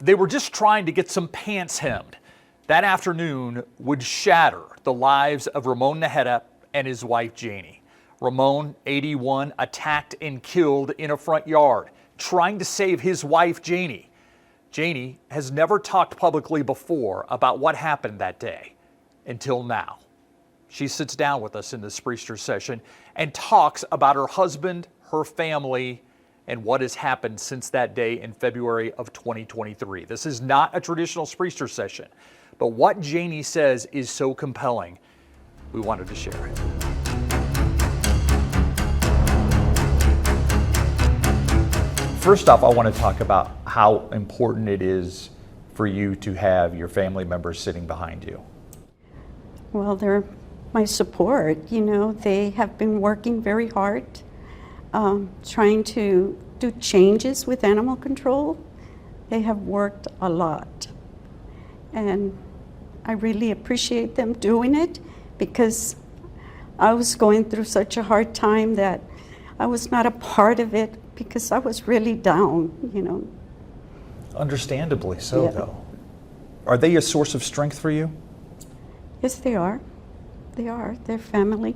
They were just trying to get some pants hemmed. That afternoon would shatter the lives of Ramon Najera and his wife, Janie. Ramon, 81, attacked and killed in a front yard, trying to save his wife, Janie. Janie has never talked publicly before about what happened that day until now. She sits down with us in the Spriester session and talks about her husband, her family, and what has happened since that day in February of 2023. This is not a traditional Spriester session, but what Janie says is so compelling, we wanted to share it. First off, I want to talk about how important it is for you to have your family members sitting behind you. Well, they're my support. You know, they have been working very hard, trying to do changes with animal control. They have worked a lot. And I really appreciate them doing it because I was going through such a hard time that I was not a part of it because I was really down, you know. Understandably so, Yeah. though. Are they a source of strength for you? Yes, they are. They are. They're family.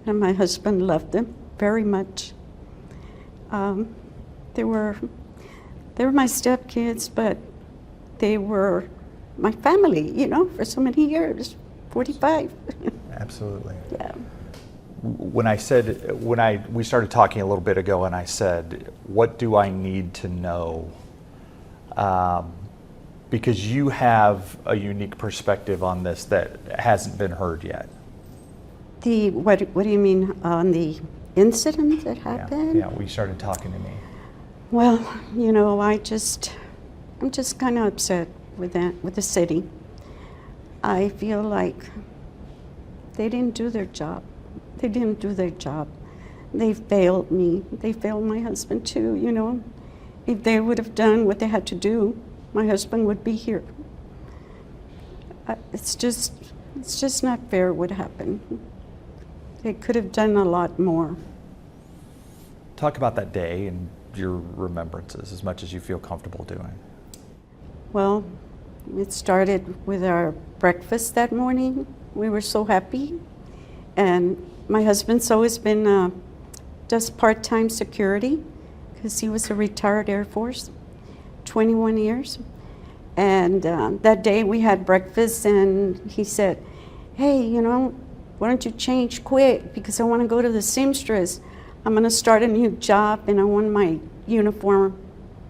And my husband loved them very much. They were my stepkids, but they were my family, you know, for so many years, 45. Absolutely. Yeah. We started talking a little bit ago, and I said, what do I need to know? Because you have a unique perspective on this that hasn't been heard yet. What do you mean on the incident that happened? Yeah, we started talking to me. Well, you know, I'm just kind of upset with the city. I feel like they didn't do their job. They didn't do their job. They failed me. They failed my husband too, you know. If they would have done what they had to do, my husband would be here. It's just not fair what happened. They could have done a lot more. Talk about that day and your remembrances as much as you feel comfortable doing. Well, it started with our breakfast that morning. We were so happy. And my husband's always been just part-time security because he was a retired Air Force, 21 years. And that day we had breakfast and he said, hey, you know, why don't you change quick because I want to go to the seamstress. I'm going to start a new job and I want my uniform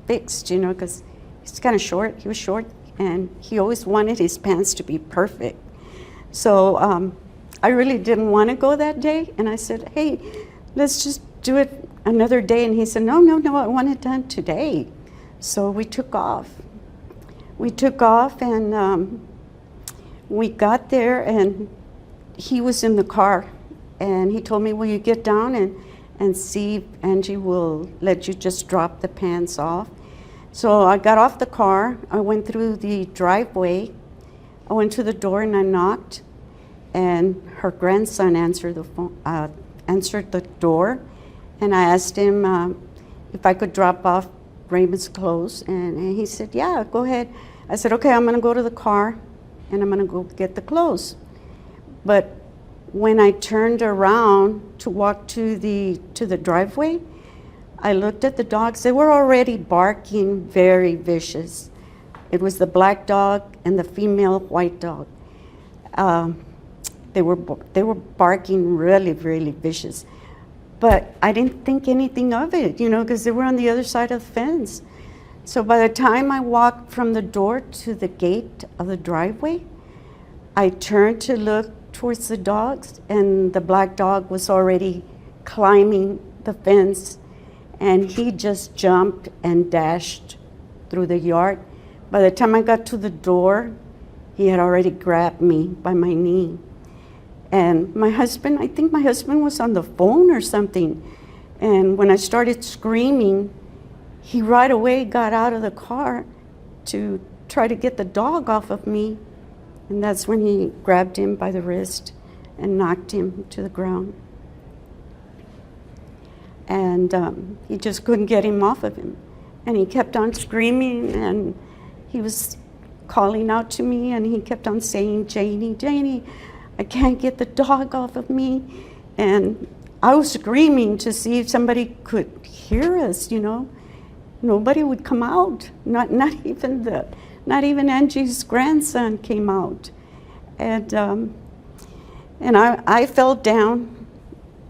fixed, you know, because he's kind of short. He was short and he always wanted his pants to be perfect. So I really didn't want to go that day. And I said, hey, let's just do it another day. And he said, no, I want it done today. So we took off. We took off and we got there and he was in the car. And he told me, will you get down and see if Angie will let you just drop the pants off? So I got off the car. I went through the driveway. I went to the door and I knocked. And her grandson answered the phone, answered the door, and I asked him if I could drop off Raymond's clothes, and he said, "Yeah, go ahead." I said, "Okay, I'm going to go to the car, and I'm going to go get the clothes." But when I turned around to walk to the driveway, I looked at the dogs. They were already barking very vicious. It was the black dog and the female white dog. They were barking really, really vicious. But I didn't think anything of it, you know, because they were on the other side of the fence. So by the time I walked from the door to the gate of the driveway, I turned to look towards the dogs, and the black dog was already climbing the fence, and he just jumped and dashed through the yard. By the time I got to the door, he had already grabbed me by my knee. And my husband, I think my husband was on the phone or something. And when I started screaming, he right away got out of the car to try to get the dog off of me. And that's when he grabbed him by the wrist and knocked him to the ground. And he just couldn't get him off of him. And he kept on screaming, and he was calling out to me, and he kept on saying, Janie, Janie, I can't get the dog off of me. And I was screaming to see if somebody could hear us, you know. Nobody would come out, not even Angie's grandson came out. And I fell down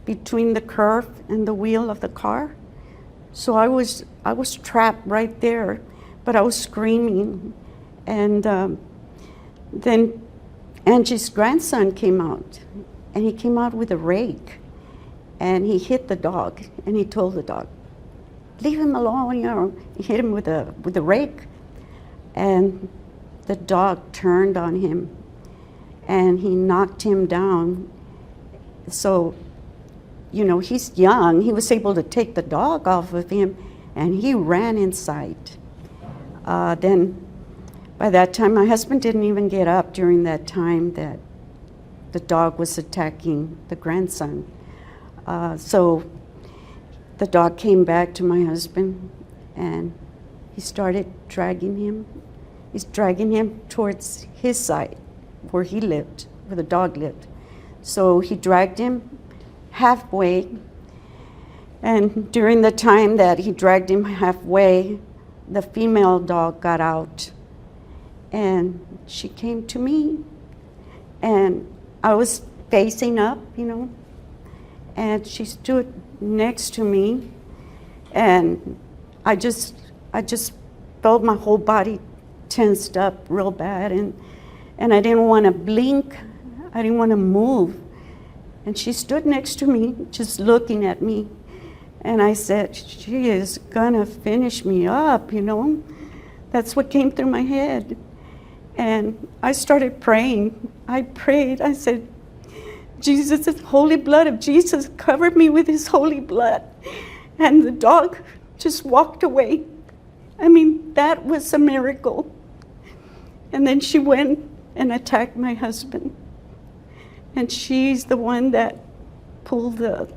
between the curb and the wheel of the car. So I was trapped right there, but I was screaming. And then Angie's grandson came out, and he came out with a rake, and he hit the dog, and he told the dog, leave him alone, you know. He hit him with a rake, and the dog turned on him, and he knocked him down. So, you know, he's young. He was able to take the dog off of him, and he ran inside. Then, by that time, my husband didn't even get up during that time that the dog was attacking the grandson. So the dog came back to my husband, and he started dragging him. He's dragging him towards his side, where he lived, where the dog lived. So he dragged him halfway, and during the time that he dragged him halfway, the female dog got out, and she came to me, and I was facing up, you know, and she stood next to me, and I just felt my whole body tensed up real bad, and I didn't want to blink, I didn't want to move, and she stood next to me, just looking at me, and I said, she is gonna finish me up, you know. That's what came through my head, and I started praying. I prayed, I said, Jesus, the holy blood of Jesus covered me with his holy blood. And the dog just walked away. I mean, that was a miracle. And then she went and attacked my husband. And she's the one that pulled the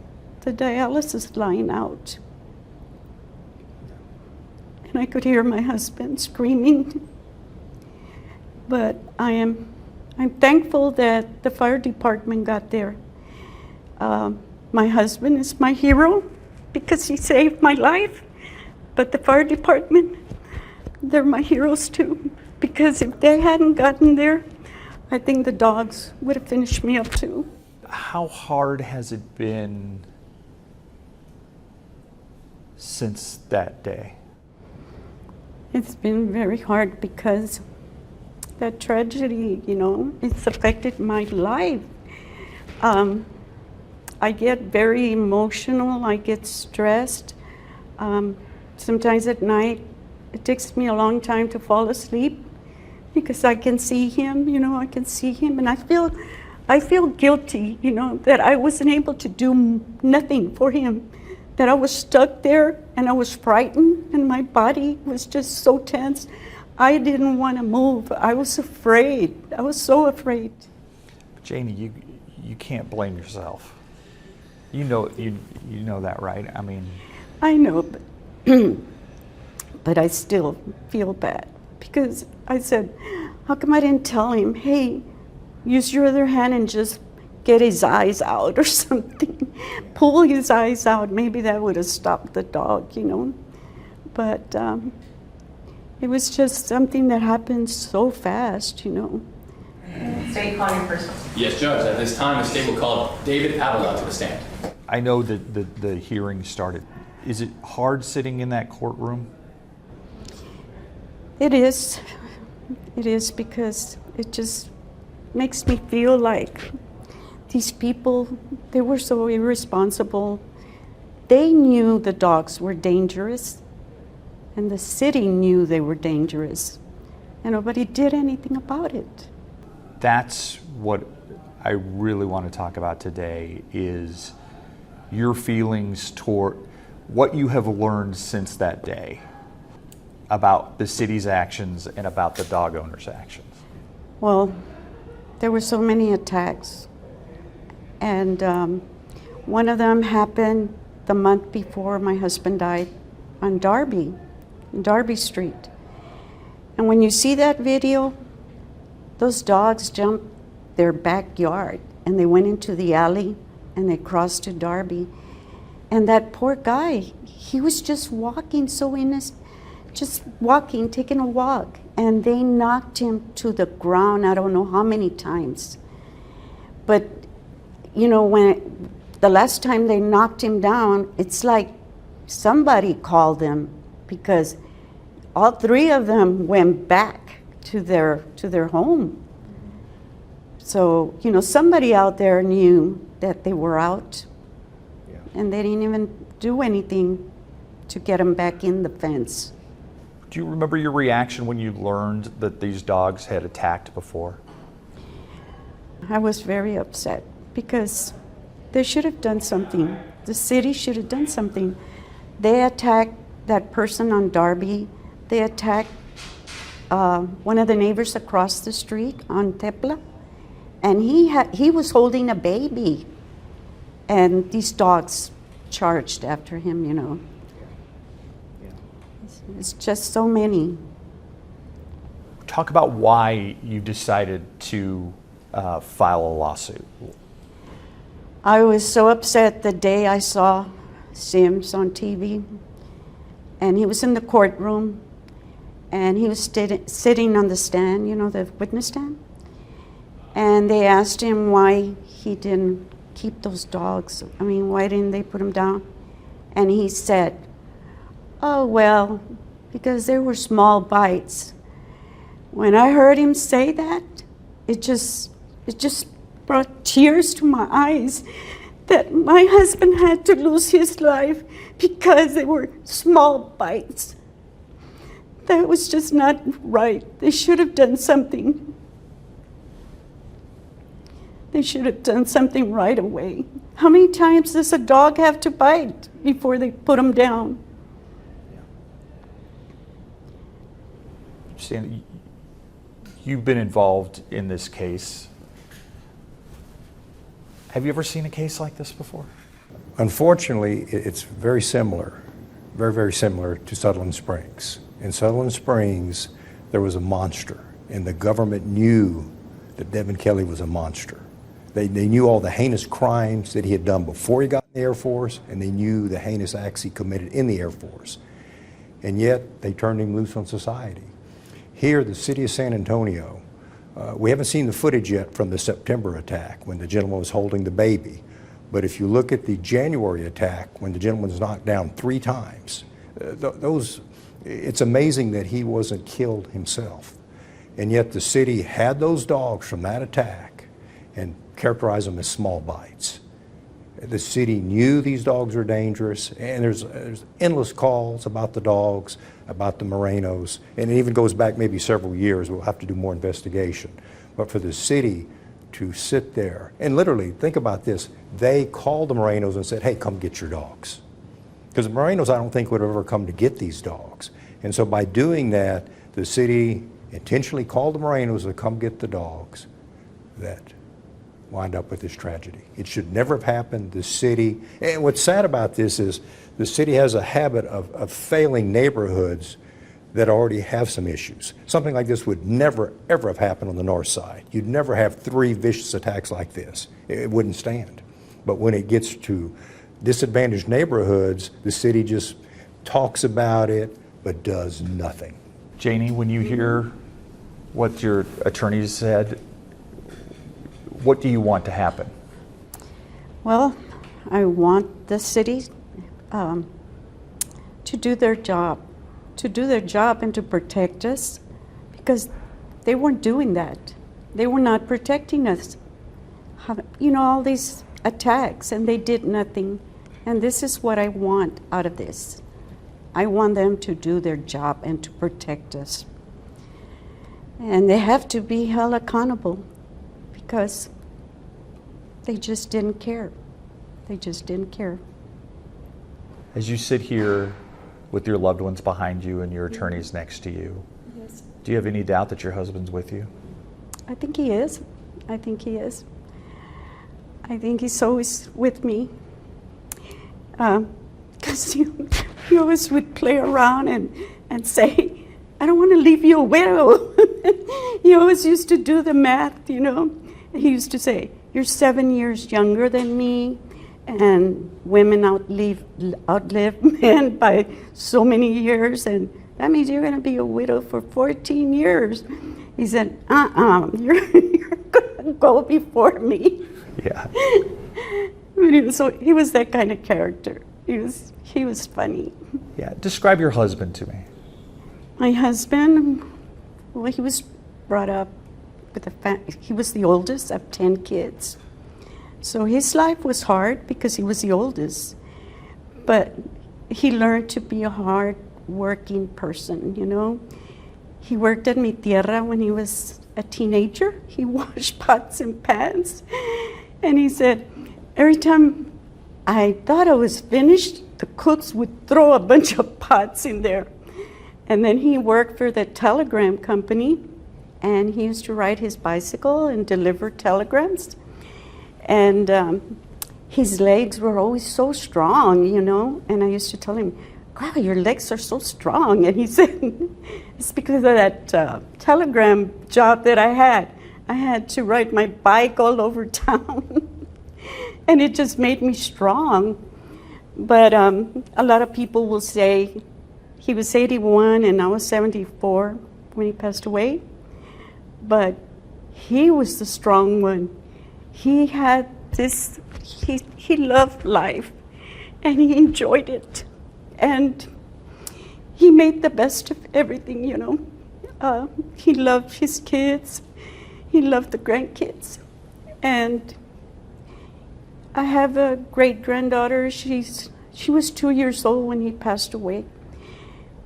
dialysis line out. And I could hear my husband screaming. But I'm thankful that the fire department got there. My husband is my hero because he saved my life, but the fire department, they're my heroes too, because if they hadn't gotten there, I think the dogs would have finished me up too. How hard has it been since that day? It's been very hard because that tragedy, you know, it's affected my life. I get very emotional, I get stressed. Sometimes at night, it takes me a long time to fall asleep because I can see him, you know, I can see him, and I feel guilty, you know, that I wasn't able to do nothing for him, that I was stuck there and I was frightened and my body was just so tense. I didn't want to move. I was afraid. I was so afraid. Janie, you can't blame yourself. You know that, right? I mean, I know, but I still feel bad because I said, how come I didn't tell him, hey, use your other hand and just get his eyes out or something. Pull his eyes out. Maybe that would have stopped the dog, you know. But it was just something that happened so fast, you know. State calling your first. Yes, Judge. At this time, the state will call David Avila to the stand. I know that the hearing started. Is it hard sitting in that courtroom? It is. It is because it just makes me feel like these people, they were so irresponsible. They knew the dogs were dangerous, and the city knew they were dangerous, and nobody did anything about it. That's what I really want to talk about today, is your feelings toward what you have learned since that day about the city's actions and about the dog owners' actions. Well, there were so many attacks, and one of them happened the month before my husband died on Darby Street. And when you see that video, those dogs jumped their backyard and they went into the alley and they crossed to Darby. And that poor guy, he was just walking so innocent, just walking, taking a walk. And they knocked him to the ground, I don't know how many times. But, you know, the last time they knocked him down, it's like somebody called them, because all three of them went back to their home. So, you know, somebody out there knew that they were out, and they didn't even do anything to get them back in the fence. Do you remember your reaction when you learned that these dogs had attacked before? I was very upset because they should have done something. The city should have done something. They attacked that person on Darby. They attacked one of the neighbors across the street on Tepla, and he was holding a baby, and these dogs charged after him, you know. It's just so many. Talk about why you decided to file a lawsuit. I was so upset the day I saw Sims on TV, and he was in the courtroom, and he was sitting on the stand, you know, the witness stand, and they asked him why he didn't keep those dogs. I mean, why didn't they put them down? And he said, "Oh, well, because they were small bites." When I heard him say that, it just brought tears to my eyes, that my husband had to lose his life because they were small bites. That was just not right. They should have done something. They should have done something right away. How many times does a dog have to bite before they put him down? Sandy, you've been involved in this case. Have you ever seen a case like this before? Unfortunately, it's very similar, very, very similar to Sutherland Springs. In Sutherland Springs, there was a monster, and the government knew that Devin Kelley was a monster. They knew all the heinous crimes that he had done before he got in the Air Force, and they knew the heinous acts he committed in the Air Force. And yet, they turned him loose on society. Here, the city of San Antonio, we haven't seen the footage yet from the September attack when the gentleman was holding the baby. But if you look at the January attack when the gentleman was knocked down 3 times, it's amazing that he wasn't killed himself. And yet the city had those dogs from that attack and characterized them as small bites. The city knew these dogs were dangerous, and there's endless calls about the dogs, about the Morenos, and it even goes back maybe several years. We'll have to do more investigation. But for the city to sit there, and literally, think about this, they called the Morenos and said, "Hey, come get your dogs." Because the Morenos, I don't think, would have ever come to get these dogs. And so by doing that, the city intentionally called the Morenos to come get the dogs that wind up with this tragedy. It should never have happened. The city, and what's sad about this is the city has a habit of failing neighborhoods that already have some issues. Something like this would never, ever have happened on the north side. You'd never have 3 vicious attacks like this. It wouldn't stand. But when it gets to disadvantaged neighborhoods, the city just talks about it, but does nothing. Janie, when you hear what your attorneys said, what do you want to happen? Well, I want the city to do their job, and to protect us, because they weren't doing that. They were not protecting us. You know, all these attacks, and they did nothing. And this is what I want out of this. I want them to do their job and to protect us. And they have to be held accountable, because they just didn't care. They just didn't care. As you sit here with your loved ones behind you and your attorneys next to you, Yes. do you have any doubt that your husband's with you? I think he is. I think he is. I think he's always with me. Because he always would play around and say, I don't want to leave you a widow. He always used to do the math, you know. He used to say, you're 7 years younger than me, and women outlive men by so many years, and that means you're going to be a widow for 14 years. He said, you're going to go before me. Yeah. So he was that kind of character. He was funny. Yeah. Describe your husband to me. My husband, well, he was brought up with he was the oldest of 10 kids. So his life was hard because he was the oldest. But he learned to be a hard-working person, you know. He worked at Mi Tierra when he was a teenager. He washed pots and pans. And he said, every time I thought I was finished, the cooks would throw a bunch of pots in there. And then he worked for the telegram company, and he used to ride his bicycle and deliver telegrams. And his legs were always so strong, you know. And I used to tell him, wow, your legs are so strong. And he said, it's because of that telegram job that I had. I had to ride my bike all over town. And it just made me strong. But a lot of people will say, he was 81 and I was 74 when he passed away. But he was the strong one. He had this, he loved life and he enjoyed it. And he made the best of everything, you know. He loved his kids. He loved the grandkids. And I have a great-granddaughter. She was 2 years old when he passed away.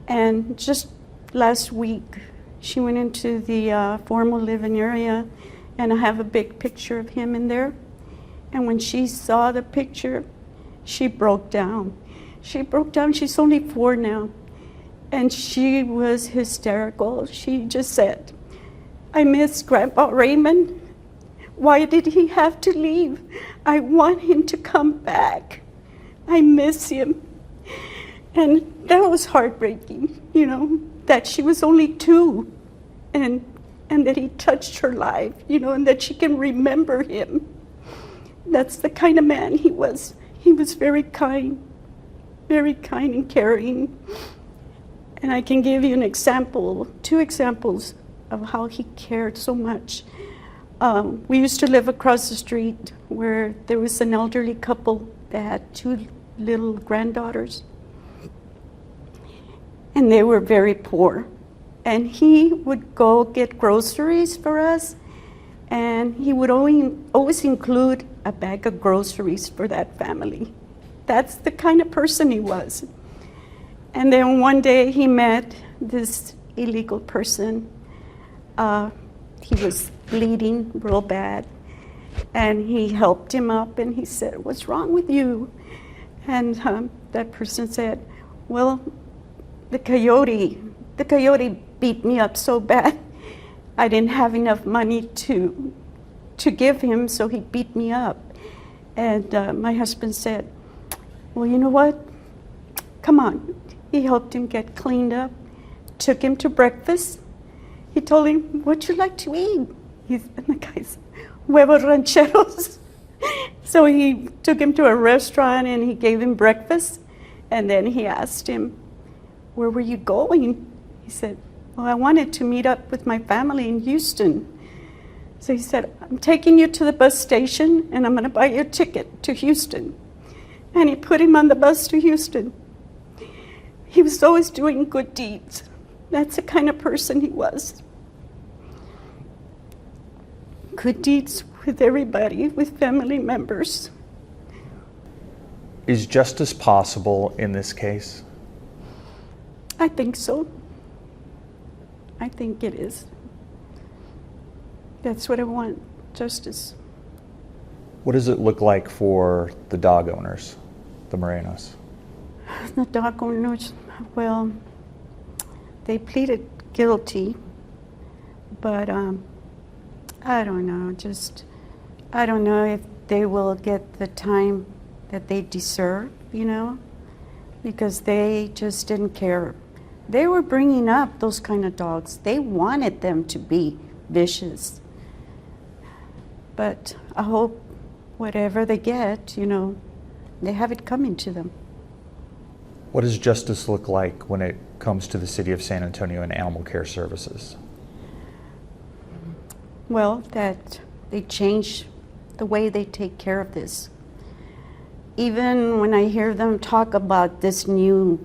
And just last week, she went into the formal living area, and I have a big picture of him in there. And when she saw the picture, she broke down. She broke down. She's only 4 now. And she was hysterical. She just said, I miss Grandpa Raymond. Why did he have to leave? I want him to come back. I miss him. And that was heartbreaking, you know, that she was only 2 and that he touched her life, you know, and that she can remember him. That's the kind of man he was. He was very kind and caring. And I can give you an example, 2 examples of how he cared so much. We used to live across the street where there was an elderly couple that had 2 little granddaughters. And they were very poor. And he would go get groceries for us, and he would always include a bag of groceries for that family. That's the kind of person he was. And then one day he met this illegal person. He was bleeding real bad, and he helped him up, and he said, what's wrong with you? And that person said, well, the coyote beat me up so bad. I didn't have enough money to give him, so he beat me up. And my husband said, well, you know what? Come on. He helped him get cleaned up, took him to breakfast. He told him, what'd you like to eat? And the guy said, huevos rancheros. So he took him to a restaurant and he gave him breakfast. And then he asked him, where were you going? He said, well, I wanted to meet up with my family in Houston. So he said, I'm taking you to the bus station and I'm going to buy you a ticket to Houston. And he put him on the bus to Houston. He was always doing good deeds. That's the kind of person he was. Good deeds with everybody, with family members. Is justice possible in this case? I think so. I think it is. That's what I want, justice. What does it look like for the dog owners, the Morenos? The dog owners, well, they pleaded guilty, but I don't know, I don't know if they will get the time that they deserve, you know, because they just didn't care they were bringing up those kind of dogs. They wanted them to be vicious. But I hope whatever they get, you know, they have it coming to them. What does justice look like when it comes to the city of San Antonio and animal care services? Well, that they change the way they take care of this. Even when I hear them talk about this new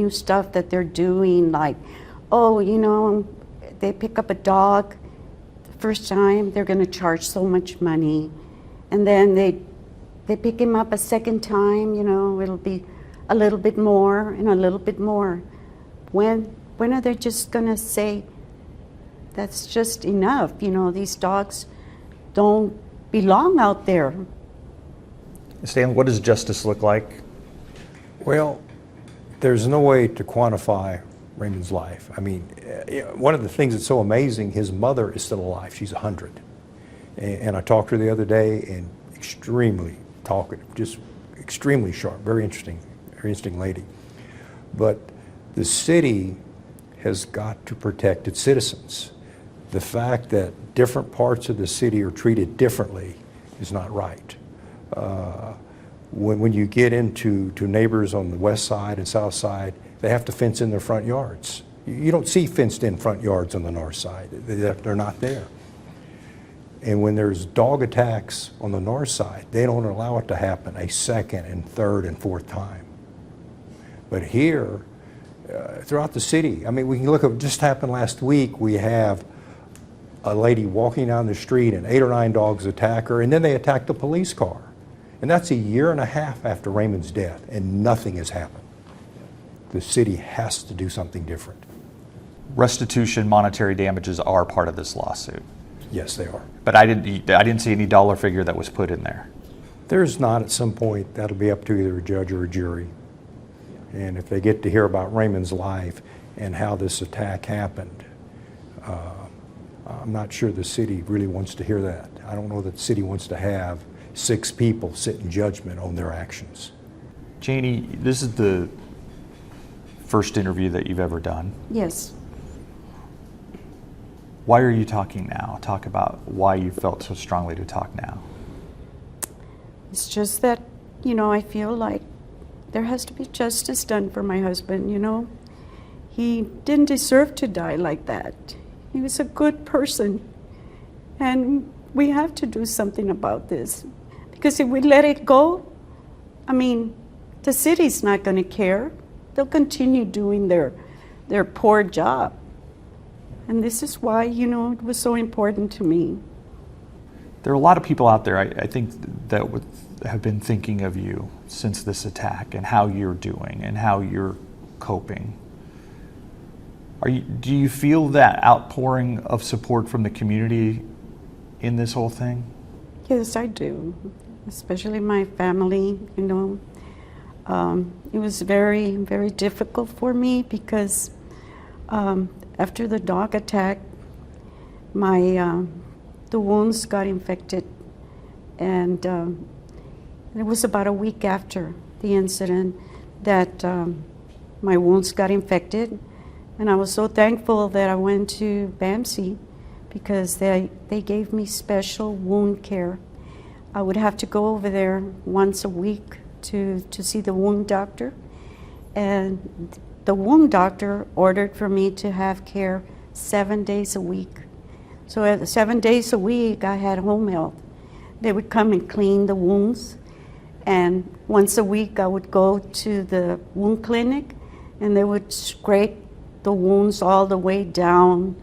stuff that they're doing, like, oh, you know, they pick up a dog the first time, they're going to charge so much money, and then they pick him up a second time, you know, it'll be a little bit more and a little bit more. When are they just going to say that's just enough? You know, these dogs don't belong out there. Stan, what does justice look like? Well, there's no way to quantify Raymond's life. I mean, one of the things that's so amazing, his mother is still alive. She's 100. And I talked to her the other day, and extremely talkative, just extremely sharp, very interesting lady. But the city has got to protect its citizens. The fact that different parts of the city are treated differently is not right. When you get into neighbors on the west side and south side, they have to fence in their front yards. You don't see fenced in front yards on the north side. They're not there. And when there's dog attacks on the north side, they don't allow it to happen a second and third and fourth time. But here, throughout the city, I mean, we can look at just happened last week. We have a lady walking down the street and 8 or 9 dogs attack her, and then they attack the police car. And that's a year and a half after Raymond's death, and nothing has happened. The city has to do something different. Restitution, monetary damages are part of this lawsuit. Yes, they are. But I didn't see any dollar figure that was put in there. There's not. At some point, that'll be up to either a judge or a jury. And if they get to hear about Raymond's life and how this attack happened, I'm not sure the city really wants to hear that. I don't know that the city wants to have 6 people sit in judgment on their actions. Janie, this is the first interview that you've ever done. Yes. Why are you talking now? Talk about why you felt so strongly to talk now. It's just that, you know, I feel like there has to be justice done for my husband, you know. He didn't deserve to die like that. He was a good person. And we have to do something about this. Because if we let it go, I mean, the city's not going to care. They'll continue doing their poor job. And this is why, you know, it was so important to me. There are a lot of people out there, I think, that have been thinking of you since this attack and how you're doing and how you're coping. Do you feel that outpouring of support from the community in this whole thing? Yes, I do, especially my family, you know. It was very, very difficult for me because after the dog attack, the wounds got infected, and it was about a week after the incident that my wounds got infected, and I was so thankful that I went to BAMC because they gave me special wound care. I would have to go over there once a week to see the wound doctor, and the wound doctor ordered for me to have care 7 days a week. So at 7 days a week, I had home health. They would come and clean the wounds, and once a week I would go to the wound clinic, and they would scrape the wounds all the way down,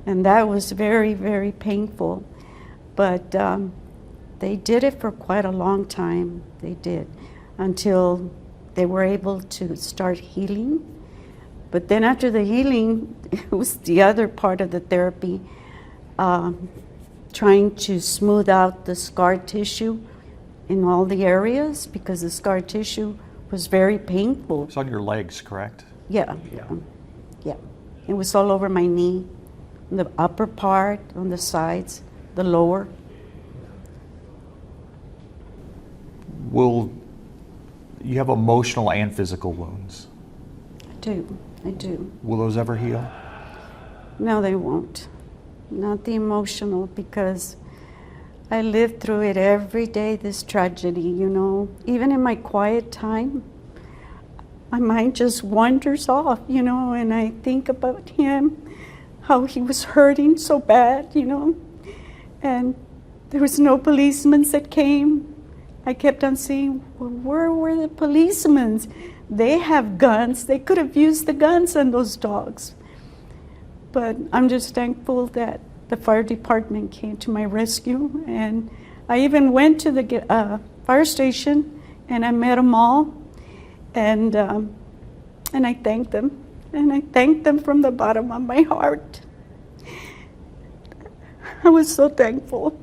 and that was very, very painful. But they did it for quite a long time. They did, until they were able to start healing. But then after the healing, it was the other part of the therapy, trying to smooth out the scar tissue in all the areas, because the scar tissue was very painful. It's on your legs, correct? Yeah. Yeah. It was all over my knee, the upper part, on the sides, the lower. You have emotional and physical wounds. I do. I do. Will those ever heal? No, they won't. Not the emotional, because I live through it every day, this tragedy, you know. Even in my quiet time, my mind just wanders off, you know, and I think about him, how he was hurting so bad, you know. And there was no policemen that came. I kept on saying, well, where were the policemen? They have guns. They could have used the guns on those dogs. But I'm just thankful that the fire department came to my rescue. And I even went to the fire station and I met them all. And I thanked them. And I thanked them from the bottom of my heart. I was so thankful.